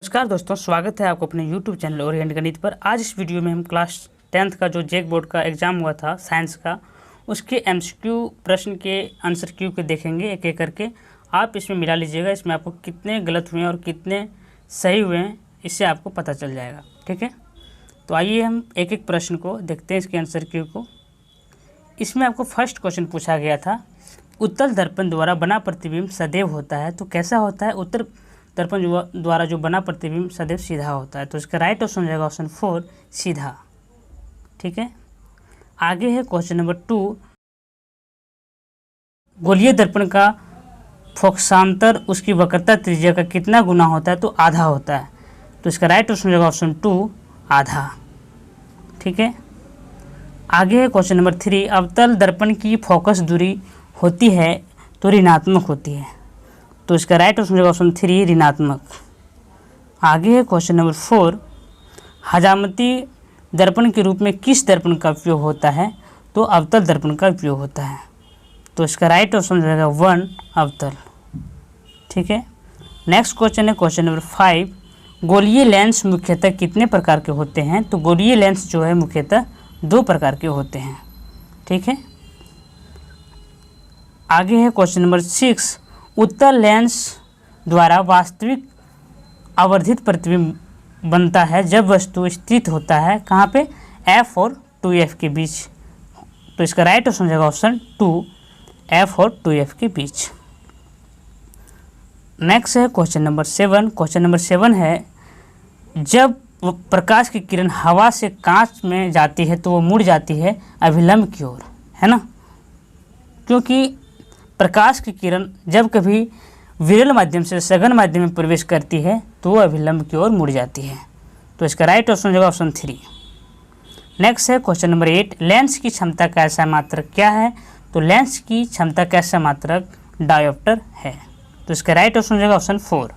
नमस्कार दोस्तों, स्वागत है आपको अपने YouTube चैनल ओरिएंट गणित पर। आज इस वीडियो में हम क्लास 10th का जो जेक बोर्ड का एग्ज़ाम हुआ था साइंस का, उसके MCQ प्रश्न के आंसर क्यू के देखेंगे एक एक करके। आप इसमें मिला लीजिएगा, इसमें आपको कितने गलत हुए हैं और कितने सही हुए हैं इससे आपको पता चल जाएगा। ठीक है, तो आइए हम एक एक प्रश्न को देखते हैं, इसके आंसर क्यू को। इसमें आपको फर्स्ट क्वेश्चन पूछा गया था, उत्तल दर्पण द्वारा बना प्रतिबिंब सदैव होता है। तो कैसा होता है? उत्तल दर्पण द्वारा जो बना प्रतिबिंब सदैव सीधा होता है। तो इसका राइट ऑप्शन हो जाएगा ऑप्शन 4, सीधा। ठीक है, आगे है क्वेश्चन नंबर 2, गोलीय दर्पण का फोकसांतर उसकी वक्रता त्रिज्या का कितना गुना होता है? तो आधा होता है। तो इसका राइट ऑप्शन हो जाएगा ऑप्शन 2, आधा। ठीक है, आगे है क्वेश्चन नंबर 3, अवतल दर्पण की फोकस दूरी होती है तो ऋणात्मक होती है। तो इसका राइट ऑप्शन होगा ऑप्शन 3, ऋणात्मक। आगे है क्वेश्चन नंबर 4, हजामती दर्पण के रूप में किस दर्पण का उपयोग होता है? तो अवतल दर्पण का उपयोग होता है। तो इसका राइट ऑप्शन हो जाएगा 1, अवतल। ठीक है, नेक्स्ट क्वेश्चन है क्वेश्चन नंबर 5, गोलीय लेंस मुख्यतः कितने प्रकार के होते हैं? तो गोलीय लेंस जो है मुख्यतः 2 प्रकार के होते हैं। ठीक है, आगे है क्वेश्चन नंबर 6, उत्तल लेंस द्वारा वास्तविक आवर्धित प्रतिबिंब बनता है जब वस्तु स्थित होता है कहाँ पे? F और 2F के बीच। तो इसका राइट ऑप्शन हो जाएगा ऑप्शन 2, F और 2F के बीच। नेक्स्ट है क्वेश्चन नंबर 7। क्वेश्चन नंबर 7 है, जब प्रकाश की किरण हवा से कांच में जाती है तो वो मुड़ जाती है अभिलंब की ओर, है ना? क्योंकि प्रकाश की किरण जब कभी विरल माध्यम से सघन माध्यम में प्रवेश करती है तो वो अभिलंब की ओर मुड़ जाती है। तो इसका राइट ऑप्शन होगा ऑप्शन 3। नेक्स्ट है क्वेश्चन नंबर 8, लेंस की क्षमता का ऐसा मात्रक क्या है? तो लेंस की क्षमता का ऐसा मात्रक डायोप्टर है। तो इसका राइट ऑप्शन होगा ऑप्शन 4।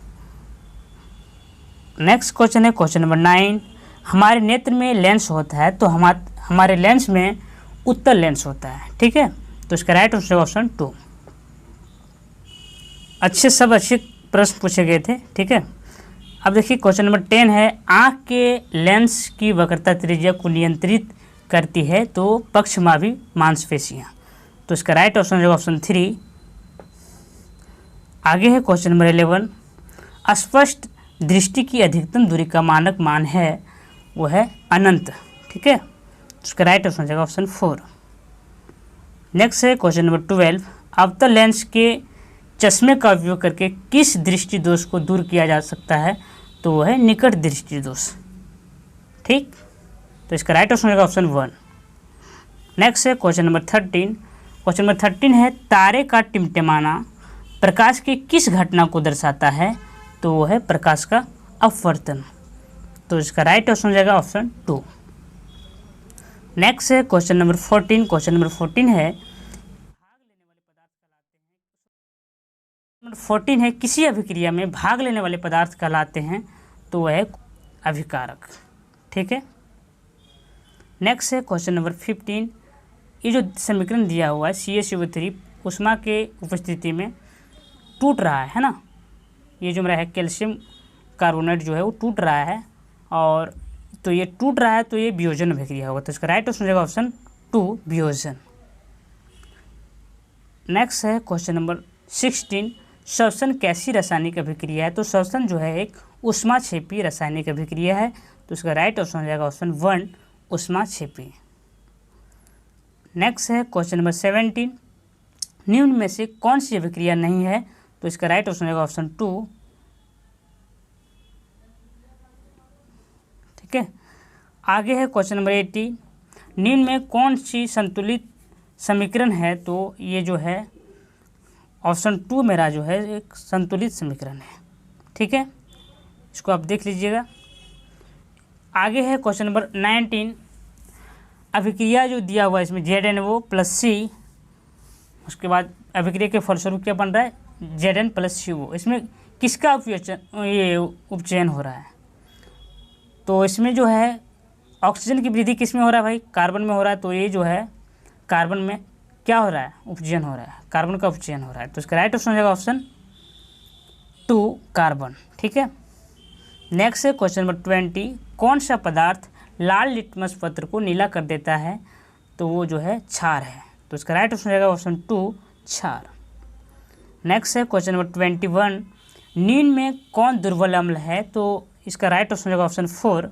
नेक्स्ट क्वेश्चन है क्वेश्चन नंबर 9, हमारे नेत्र में लेंस होता है तो हमारे लेंस में उत्तल लेंस होता है। ठीक है, तो इसका राइट ऑप्शन होगा ऑप्शन 2। अच्छे प्रश्न पूछे गए थे। ठीक है, अब देखिए क्वेश्चन नंबर 10 है, आँख के लेंस की वक्रता त्रिज्या को नियंत्रित करती है तो पक्षमापी मांसपेशियाँ। तो इसका राइट ऑप्शन होगा ऑप्शन 3। आगे है क्वेश्चन नंबर 11, स्पष्ट दृष्टि की अधिकतम दूरी का मानक मान है वो है अनंत। ठीक है, इसका राइट ऑप्शन हो जाएगा ऑप्शन 4। नेक्स्ट है क्वेश्चन नंबर 12, अवतल लेंस के चश्मे का उपयोग करके किस दृष्टि दोष को दूर किया जा सकता है? तो वो है निकट दृष्टि दोष। ठीक, तो इसका राइट ऑप्शन होगा ऑप्शन 1। नेक्स्ट है क्वेश्चन नंबर 13। क्वेश्चन नंबर 13 है, तारे का टिमटिमाना प्रकाश की किस घटना को दर्शाता है? तो वो है प्रकाश का अपवर्तन। तो इसका राइट ऑप्शन हो जाएगा ऑप्शन 2। नेक्स्ट है क्वेश्चन नंबर 14। क्वेश्चन नंबर 14 है, 14 है, किसी अभिक्रिया में भाग लेने वाले पदार्थ कहलाते हैं? तो वह है अभिकारक। ठीक है, नेक्स्ट है क्वेश्चन नंबर 15, ये जो समीकरण दिया हुआ है CaCO3 उष्मा के उपस्थिति में टूट रहा है ना, ये जो मेरा है कैल्शियम कार्बोनेट जो है वो टूट रहा है, और तो ये टूट रहा है तो ये वियोजन अभिक्रिया होगा। तो इसका राइट ऑप्शन हो जाएगा ऑप्शन 2, वियोजन। नेक्स्ट है क्वेश्चन नंबर 16, श्वसन कैसी रासायनिक अभिक्रिया है? तो श्वसन जो है एक ऊष्माक्षेपी रासायनिक अभिक्रिया है। तो इसका राइट ऑप्शन हो जाएगा ऑप्शन 1, ऊष्माक्षेपी। नेक्स्ट है क्वेश्चन नंबर 17, निम्न में से कौन सी अभिक्रिया नहीं है? तो इसका राइट ऑप्शन हो जाएगा ऑप्शन 2। ठीक है, आगे है क्वेश्चन नंबर 18, निम्न में कौन सी संतुलित समीकरण है? तो ये जो है ऑप्शन 2 मेरा जो है एक संतुलित समीकरण है। ठीक है, इसको आप देख लीजिएगा। आगे है क्वेश्चन नंबर 19, अभिक्रिया जो दिया हुआ है इसमें ZnO+C, उसके बाद अभिक्रिया के फलस्वरूप क्या बन रहा है? Zn+CO। इसमें किसका उपचयन हो रहा है? तो इसमें जो है ऑक्सीजन की वृद्धि किस में हो रहा है भाई? कार्बन में हो रहा है। तो ये जो है कार्बन में क्या हो रहा है? उपचयन हो रहा है, कार्बन का उपचयन हो रहा है। तो इसका राइट ऑप्शन हो जाएगा ऑप्शन 2, कार्बन। ठीक है, नेक्स्ट है क्वेश्चन नंबर 20, कौन सा पदार्थ लाल लिटमस पत्र को नीला कर देता है? तो वो जो है क्षार है। तो इसका राइट ऑप्शन हो जाएगा ऑप्शन 2 क्षार। नेक्स्ट है क्वेश्चन नंबर 21, नीम में कौन दुर्बल अम्ल है? तो इसका राइट ऑप्शन हो जाएगा ऑप्शन 4,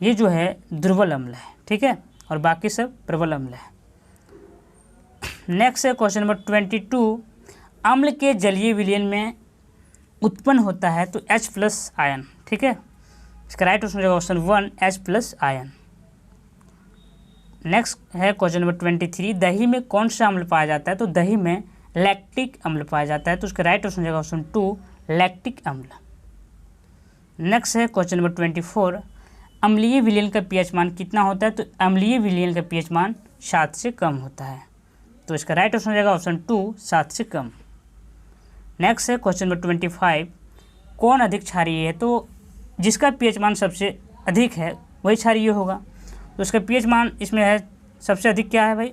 ये जो है दुर्बल अम्ल है, ठीक है, और बाकी सब प्रबल अम्ल है। नेक्स्ट है क्वेश्चन नंबर 22, अम्ल के जलीय विलयन में उत्पन्न होता है तो H+ आयन, ठीक है, इसका राइट ऑप्शन हो जाएगा ऑप्शन 1 H+ आयन। नेक्स्ट है क्वेश्चन नंबर 23, दही में कौन सा अम्ल पाया जाता है? तो दही में लैक्टिक अम्ल पाया जाता है, तो उसका राइट ऑप्शन हो जाएगा ऑप्शन 2 लैक्टिक अम्ल। नेक्स्ट है क्वेश्चन नंबर 24, अम्लीय विलयन का pH मान कितना होता है? तो अम्लीय विलयन का pH मान 7 से कम होता है, तो इसका राइट ऑप्शन हो जाएगा ऑप्शन 2 7 से कम। नेक्स्ट है क्वेश्चन नंबर 25, कौन अधिक क्षारीय है? तो जिसका pH मान सबसे अधिक है वही क्षारीय होगा, तो इसका pH मान इसमें है सबसे अधिक क्या है भाई?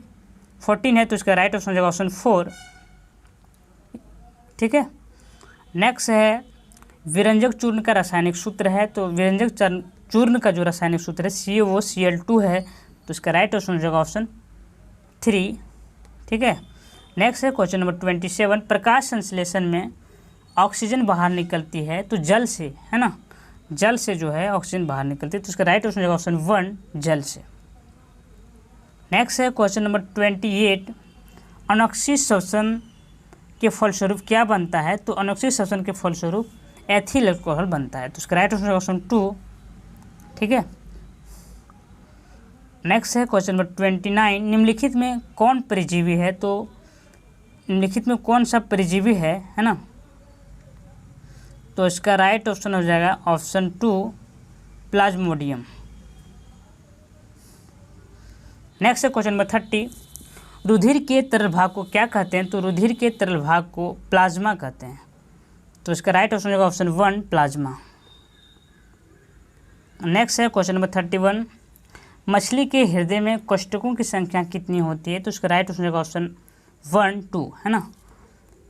14 है, तो इसका राइट ऑप्शन हो जाएगा ऑप्शन 4, ठीक है। नेक्स्ट है विरंजक चूर्ण का रासायनिक सूत्र है, तो विरंजक चूर्ण का जो रासायनिक सूत्र है CaOCl2 है, तो इसका राइट ऑप्शन हो जाएगा ऑप्शन 3, ठीक है। नेक्स्ट है क्वेश्चन नंबर 27, प्रकाश संश्लेषण में ऑक्सीजन बाहर निकलती है तो जल से, है ना, जल से जो है ऑक्सीजन बाहर निकलती है, तो इसका राइट ऑप्शन हो जाएगा ऑप्शन 1 जल से। नेक्स्ट है क्वेश्चन नंबर 28, अनोक्सिक श्वसन के फलस्वरूप क्या बनता है? तो अनोक्सिक श्वसन के फलस्वरूप एथिल अल्कोहल बनता है, तो इसका राइट ऑप्शन ऑप्शन 2, ठीक है। नेक्स्ट है क्वेश्चन नंबर 29, निम्नलिखित में कौन परजीवी है? तो निम्नलिखित में कौन सा परजीवी है ना, तो इसका राइट ऑप्शन हो जाएगा ऑप्शन 2 प्लाज्मोडियम। नेक्स्ट है क्वेश्चन नंबर 30, रुधिर के तरल भाग को क्या कहते हैं? तो रुधिर के तरल भाग को प्लाज्मा कहते हैं, तो इसका राइट ऑप्शन हो जाएगा ऑप्शन 1 प्लाज्मा। नेक्स्ट है क्वेश्चन नंबर 31, मछली के हृदय में कोष्ठकों की संख्या कितनी होती है? तो इसका राइट ऑप्शन हो जाएगा ऑप्शन 1 2, है ना,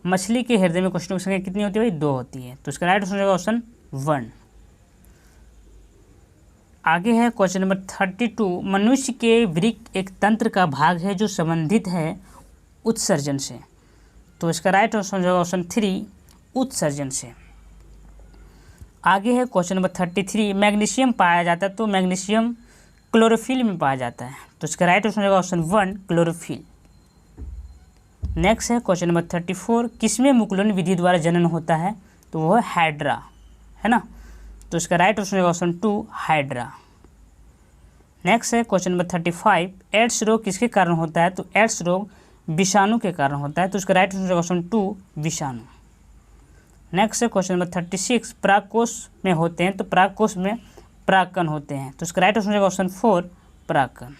मछली के हृदय में कोष्ठकों की संख्या कितनी होती है भाई? 2 होती है, तो इसका राइट ऑप्शन हो जाएगा ऑप्शन 1। आगे है क्वेश्चन नंबर 32, मनुष्य के वृक्क एक तंत्र का भाग है जो संबंधित है उत्सर्जन से, तो इसका राइट ऑप्शन हो जाएगा ऑप्शन 3 उत्सर्जन से। आगे है क्वेश्चन नंबर 33, मैग्नीशियम पाया जाता है, तो मैग्नीशियम क्लोरोफिल में पाया जाता है, तो इसका राइट ऑप्शन हो जाएगा ऑप्शन 1 क्लोरोफिल। नेक्स्ट है क्वेश्चन नंबर 34, किसमें मुकुलन विधि द्वारा जनन होता है? तो वो है हाइड्रा, है ना, तो इसका राइट ऑप्शन होगा ऑप्शन 2 हाइड्रा। नेक्स्ट है क्वेश्चन नंबर 35, एड्स रोग किसके कारण होता है? तो एड्स रोग विषाणु के कारण होता है, तो इसका राइट ऑप्शन होगा ऑप्शन 2 विषाणु। नेक्स्ट है क्वेश्चन नंबर 36, परागकोश में होते हैं, तो परागकोश में परागकण होते हैं, तो इसका राइट ऑप्शन होगा ऑप्शन 4 परागकण।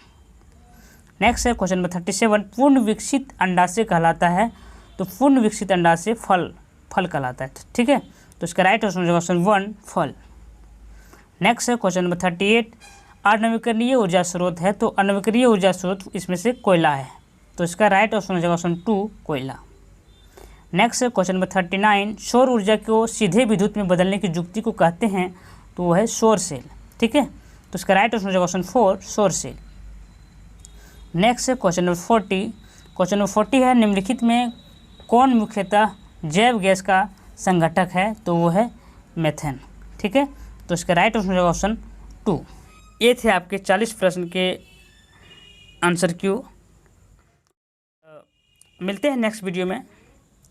नेक्स्ट है क्वेश्चन नंबर 37, पूर्ण विकसित अंडाशय कहलाता है, तो पूर्ण विकसित अंडाशय फल कहलाता है, ठीक है, तो इसका राइट ऑप्शन होगा ऑप्शन 1 फल। नेक्स्ट है क्वेश्चन नंबर 38, अनवीकरणीय ऊर्जा स्रोत है, तो अनवीकरणीय ऊर्जा स्रोत इसमें से कोयला है, तो इसका राइट ऑप्शन हो जाएगा ऑप्शन 2 कोयला। नेक्स्ट है क्वेश्चन नंबर 39, सौर ऊर्जा को सीधे विद्युत में बदलने की युक्ति को कहते हैं, तो वो है सौर सेल, ठीक है, तो इसका राइट ऑप्शन हो जाएगा ऑप्शन 4 सौर सेल। नेक्स्ट है क्वेश्चन नंबर 40, क्वेश्चन नंबर 40 है, निम्नलिखित में कौन मुख्यतः जैव गैस का संघटक है? तो वो है मेथेन, ठीक है, तो इसका राइट ऑप्शन हो जाएगा ऑप्शन 2। ये थे आपके 40 प्रश्न के आंसर क्यू। मिलते हैं नेक्स्ट वीडियो में,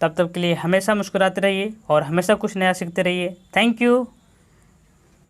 तब तक के लिए हमेशा मुस्कुराते रहिए और हमेशा कुछ नया सीखते रहिए। Thank you.